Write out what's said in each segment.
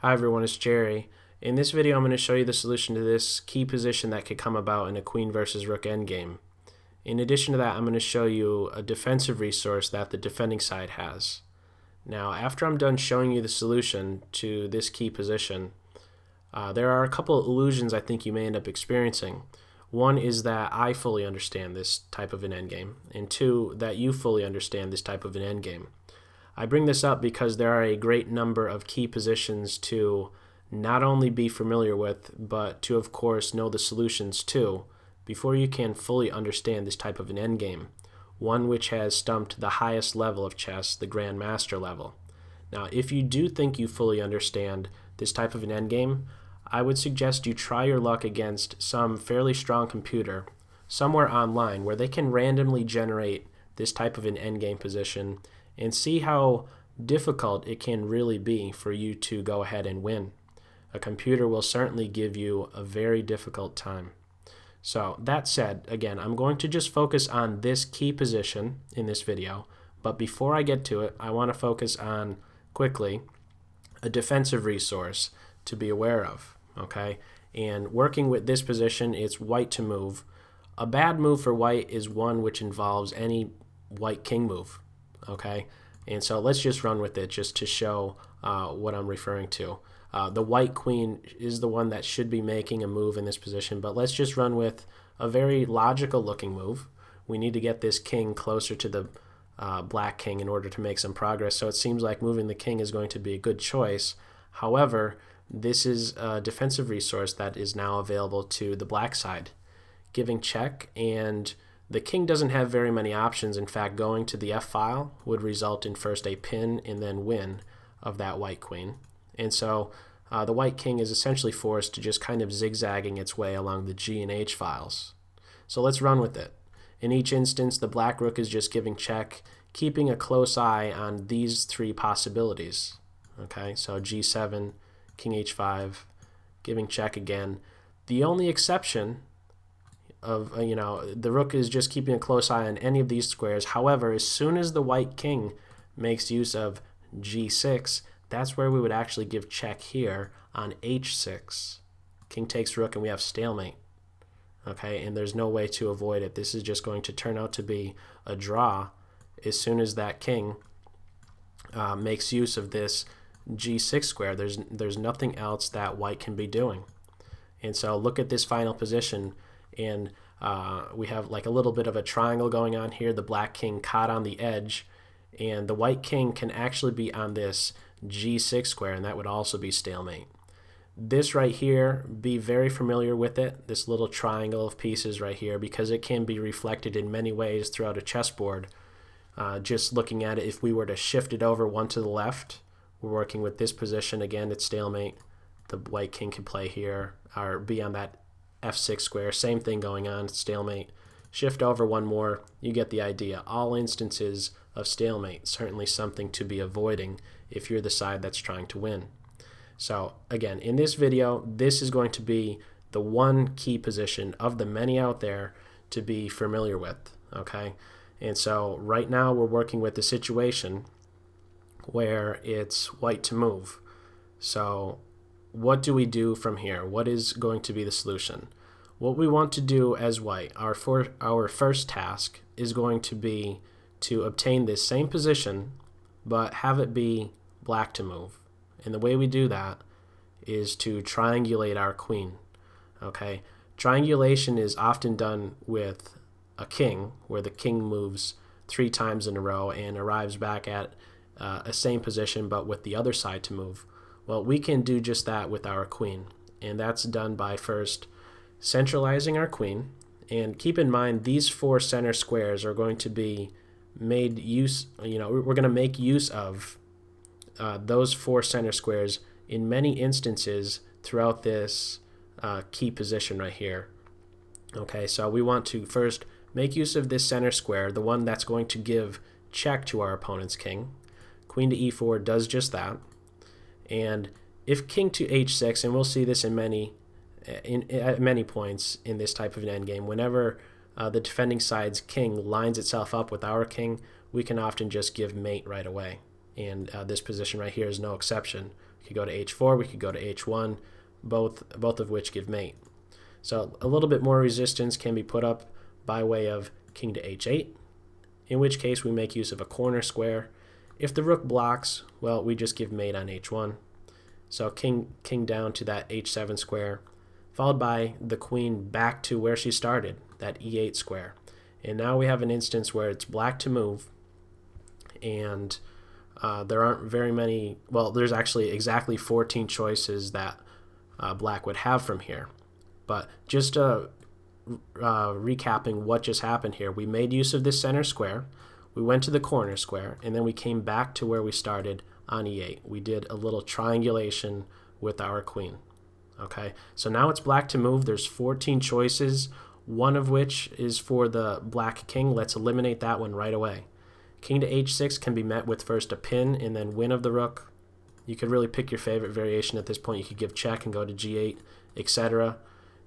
Hi everyone, it's Jerry. In this video I'm going to show you the solution to this key position that could come about in a queen versus rook endgame. In addition to that, I'm going to show you a defensive resource that the defending side has. Now after I'm done showing you the solution to this key position, there are a couple of illusions I think you may end up experiencing. One is that I fully understand this type of an endgame, and two, that you fully understand this type of an endgame. I bring this up because there are a great number of key positions to not only be familiar with, but to of course know the solutions to, before you can fully understand this type of an endgame, one which has stumped the highest level of chess, the Grandmaster level. Now, if you do think you fully understand this type of an endgame, I would suggest you try your luck against some fairly strong computer somewhere online where they can randomly generate this type of an endgame position and see how difficult it can really be for you to go ahead and win. A computer will certainly give you a very difficult time. So that said, again, I'm going to just focus on this key position in this video, but before I get to it, I want to focus on, quickly, a defensive resource to be aware of, okay? And working with this position, it's white to move. A bad move for white is one which involves any white king move, okay? And so let's just run with it just to show what I'm referring to. The white queen is the one that should be making a move in this position, but let's just run with a very logical looking move. We need to get this king closer to the black king in order to make some progress, so it seems like moving the king is going to be a good choice. However, this is a defensive resource that is now available to the black side, giving check, and the king doesn't have very many options. In fact, going to the f-file would result in first a pin and then win of that white queen. And so the white king is essentially forced to just kind of zigzagging its way along the G and H files. So let's run with it. In each instance, the black rook is just giving check, keeping a close eye on these three possibilities. Okay, so G7, King H5, giving check again. The only exception of, the rook is just keeping a close eye on any of these squares. However, as soon as the white king makes use of G6, that's where we would actually give check here on H6. King takes rook and we have stalemate. Okay, and there's no way to avoid it. This is just going to turn out to be a draw as soon as that king makes use of this G6 square. There's nothing else that white can be doing. And so look at this final position, and we have like a little bit of a triangle going on here. The black king caught on the edge, and the white king can actually be on this G6 square, and that would also be stalemate. This right here, be very familiar with it, this little triangle of pieces right here, because it can be reflected in many ways throughout a chessboard. Just looking at it, if we were to shift it over one to the left, we're working with this position. Again, it's stalemate. The white king can play here or be on that F6 square. Same thing going on, stalemate. Shift over one more, you get the idea. All instances of stalemate, certainly something to be avoiding if you're the side that's trying to win. So again, in this video, this is going to be the one key position of the many out there to be familiar with, okay? And so right now we're working with the situation where it's white to move. So what do we do from here? What is going to be the solution? What we want to do as white, our first task is going to be to obtain this same position, but have it be black to move. And the way we do that is to triangulate our queen. Okay, triangulation is often done with a king, where the king moves 3 times in a row and arrives back at a same position, but with the other side to move. Well, we can do just that with our queen, and that's done by first centralizing our queen. And keep in mind, these 4 center squares are going to be made use, we're going to make use of those 4 center squares in many instances throughout this key position right here. Okay, so we want to first make use of this center square, the one that's going to give check to our opponent's king. Queen to e4 does just that. And if king to h6, and we'll see this at many points in this type of an endgame, whenever the defending side's king lines itself up with our king, we can often just give mate right away. And this position right here is no exception. We could go to h4, we could go to h1, both of which give mate. So a little bit more resistance can be put up by way of king to h8, in which case we make use of a corner square. If the rook blocks, well, we just give mate on h1. So king down to that h7 square, followed by the queen back to where she started, that e8 square. And now we have an instance where it's black to move, and there aren't very many, well, there's actually exactly 14 choices that black would have from here. But just recapping what just happened here, we made use of this center square, we went to the corner square, and then we came back to where we started on e8. We did a little triangulation with our queen. Okay, so now it's black to move. There's 14 choices, one of which is for the black king. Let's eliminate that one right away. King to h6 can be met with first a pin and then win of the rook. You could really pick your favorite variation at this point. You could give check and go to g8, etc.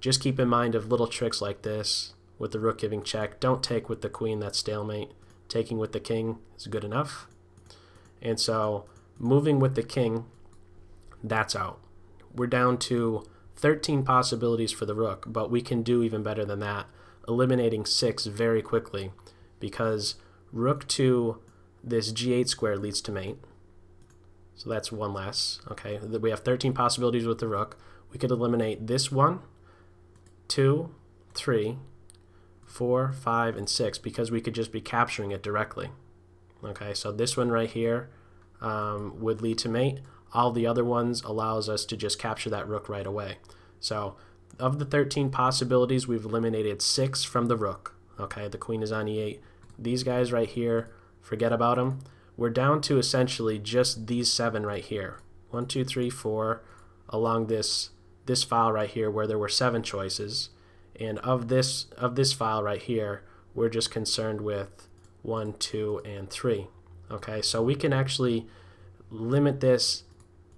Just keep in mind of little tricks like this with the rook giving check. Don't take with the queen, that's stalemate. Taking with the king is good enough. And so moving with the king, that's out. We're down to 13 possibilities for the rook, but we can do even better than that, eliminating 6 very quickly, because rook to this g8 square leads to mate. So that's one less. Okay, we have 13 possibilities with the rook. We could eliminate this 1, 2, 3, 4, 5, and 6 because we could just be capturing it directly. Okay, so this one right here would lead to mate. All the other ones allows us to just capture that rook right away. So of the 13 possibilities, we've eliminated 6 from the rook. Okay, the queen is on e8. These guys right here, forget about them. We're down to essentially just these 7 right here. 1, 2, 3, 4, along this file right here where there were 7 choices. And of this file right here, we're just concerned with 1, 2, and 3. Okay, so we can actually limit this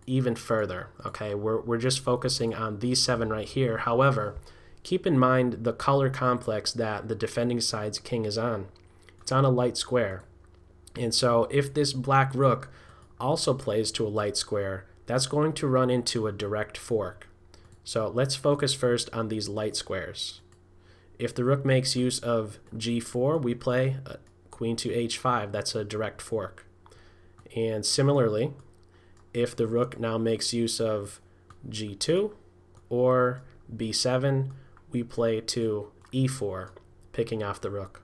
even further. Okay, we're just focusing on these 7 right here. However, keep in mind the color complex that the defending side's king is on. It's on a light square. And so if this black rook also plays to a light square, that's going to run into a direct fork. So let's focus first on these light squares. If the rook makes use of g4, we play queen to h5. That's a direct fork. And similarly, if the rook now makes use of g2 or b7, we play to e4, picking off the rook.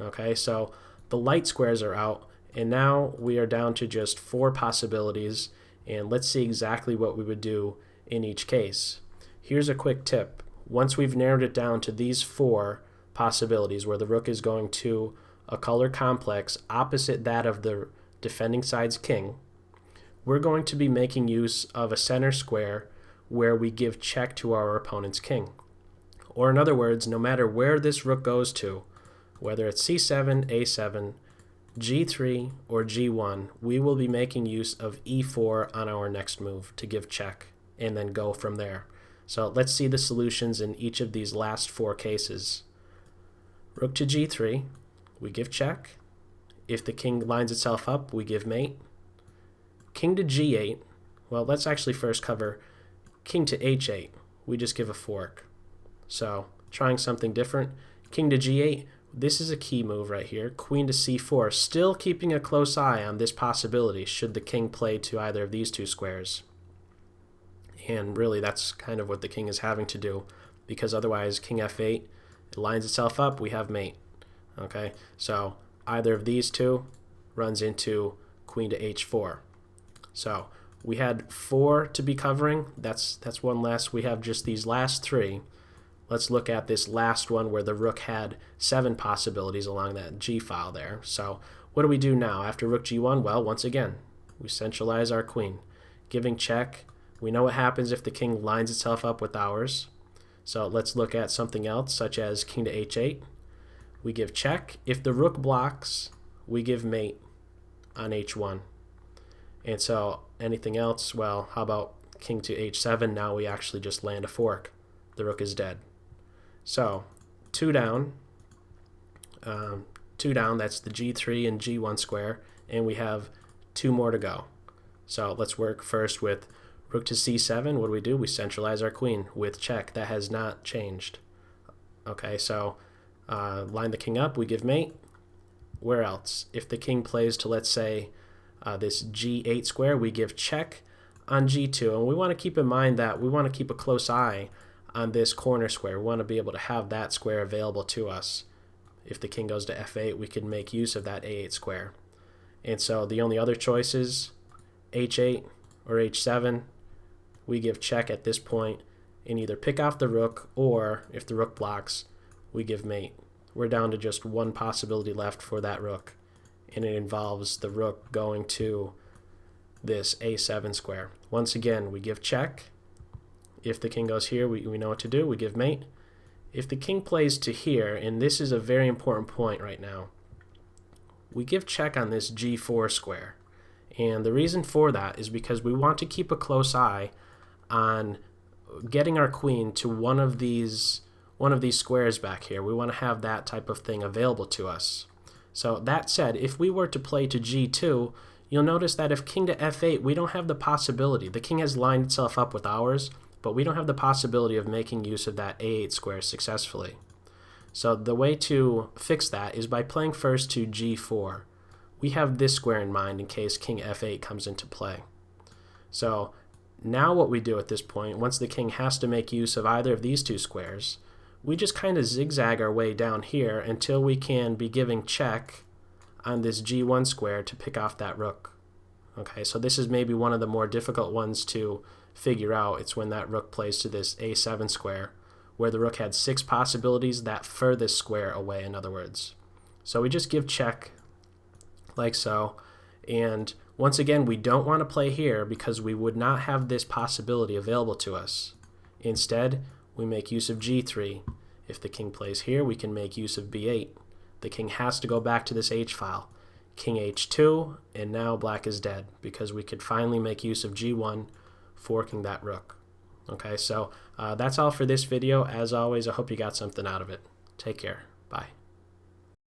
Okay, so the light squares are out, and now we are down to just 4 possibilities, and let's see exactly what we would do in each case. Here's a quick tip. Once we've narrowed it down to these 4 possibilities where the rook is going to a color complex opposite that of the defending side's king, we're going to be making use of a center square where we give check to our opponent's king. Or in other words, no matter where this rook goes to, whether it's c7, a7, g3, or g1, we will be making use of e4 on our next move to give check and then go from there. So let's see the solutions in each of these last 4 cases. Rook to g3, we give check. If the king lines itself up, we give mate. King to g8, well, let's actually first cover king to h8. We just give a fork. So trying something different. King to g8, this is a key move right here. Queen to c4, still keeping a close eye on this possibility should the king play to either of these 2 squares. And really that's kind of what the king is having to do, because otherwise king f8, it lines itself up, we have mate. Okay, so either of these 2 runs into queen to h4. So we had 4 to be covering. That's 1 less. We have just these last 3. Let's look at this last one where the rook had 7 possibilities along that g file there. So what do we do now after rook g1? Well, once again, we centralize our queen, giving check. We know what happens if the king lines itself up with ours. So let's look at something else, such as king to h8. We give check. If the rook blocks, we give mate on h1. And so anything else, well, how about king to h7? Now we actually just land a fork. The rook is dead. So 2 down, that's the g3 and g1 square, and we have 2 more to go. So let's work first with rook to c7. What do? We centralize our queen with check. That has not changed. Okay, so line the king up, we give mate. Where else? If the king plays to, let's say, this g8 square, we give check on g2. And we want to keep in mind that we want to keep a close eye on this corner square. We want to be able to have that square available to us. If the king goes to f8, we can make use of that a8 square. And so the only other choices, h8 or h7, we give check at this point and either pick off the rook, or if the rook blocks, we give mate. We're down to just one possibility left for that rook, and it involves the rook going to this a7 square. Once again, we give check. If the king goes here, we know what to do. We give mate. If the king plays to here, and this is a very important point right now, we give check on this g4 square. And the reason for that is because we want to keep a close eye on getting our queen to one of these squares back here. We want to have that type of thing available to us. So that said, if we were to play to g2, you'll notice that if king to f8, we don't have the possibility. The king has lined itself up with ours, but we don't have the possibility of making use of that a8 square successfully. So the way to fix that is by playing first to g4. We have this square in mind in case king f8 comes into play. So now what we do at this point, once the king has to make use of either of these two squares, we just kind of zigzag our way down here until we can be giving check on this g1 square to pick off that rook. Okay, so this is maybe one of the more difficult ones to figure out. It's when that rook plays to this a7 square, where the rook had 6 possibilities, that furthest square away, in other words. So we just give check like so, and once again, we don't want to play here because we would not have this possibility available to us. Instead, we make use of g3. If the king plays here, we can make use of b8. The king has to go back to this h file. King h2, and now black is dead because we could finally make use of g1, forking that rook. Okay, so that's all for this video. As always, I hope you got something out of it. Take care. Bye.